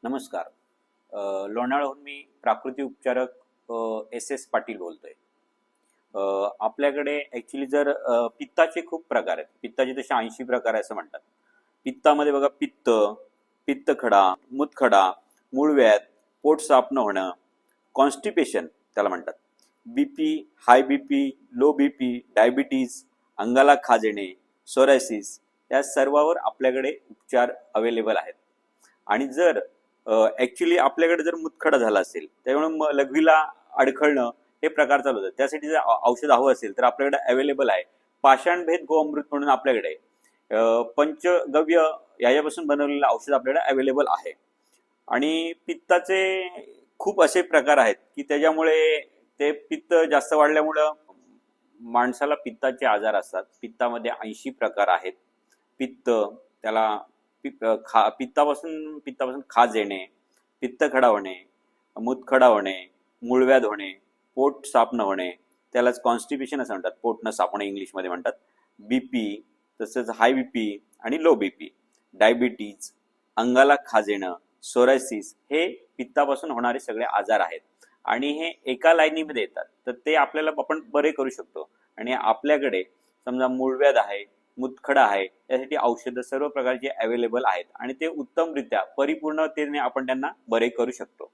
नमस्कार. लोणावळ्याहून मी प्राकृतिक उपचारक एस पाटील बोलतोय. आपल्याकडे ॲक्च्युली जर पित्ताचे खूप प्रकार आहेत. पित्ताचे तसे 80 प्रकार आहे असं म्हणतात. पित्तामध्ये बघा पित्त, पित्तखडा, मूतखडा, मूळव्याध, पोट साफ न होणं, कॉन्स्टिपेशन त्याला म्हणतात. BP, high BP, low BP, diabetes, अंगाला खाज येणे, सोरायसिस या सर्वावर आपल्याकडे उपचार अवेलेबल आहेत. आणि जर ॲक्च्युली आपल्याकडे जर मूतखडा झाला असेल त्यामुळे लघवीला अडखळणं हे प्रकार चालू होतात. त्यासाठी जर औषध हवं असेल तर आपल्याकडे अवेलेबल आहे. पाषाणभेद गोअमृत म्हणून आपल्याकडे पंचगव्य याच्यापासून बनवलेलं औषध आपल्याकडे अवेलेबल आहे. आणि पित्ताचे खूप असे प्रकार आहेत की त्याच्यामुळे ते पित्त जास्त वाढल्यामुळं माणसाला पित्ताचे आजार असतात. पित्तामध्ये 80 प्रकार आहेत. पित्त त्याला पित्तापासून खाज येणे, पित्तखडा होणे, मूतखडा होणे, मूळव्याध होणे, पोट साफ न होणे त्यालाच कॉन्स्टिपेशन असं म्हणतात. पोट न साफ होणे इंग्लिशमध्ये म्हणतात. बीपी, तसंच हाय बीपी आणि लो बीपी, डायबिटीज, अंगाला खाज येणं, सोरायसिस हे पित्तापासून होणारे सगळे आजार आहेत. आणि हे एका लाईनीमध्ये येतात तर ते आपल्याला आपण बरे करू शकतो. आणि आपल्याकडे समजा मूळव्याध आहे, मूतखडा आहे, त्यासाठी औषधं सर्व प्रकारचे अवेलेबल आहेत आणि ते उत्तमरित्या परिपूर्णतेने आपण त्यांना बरे करू शकतो.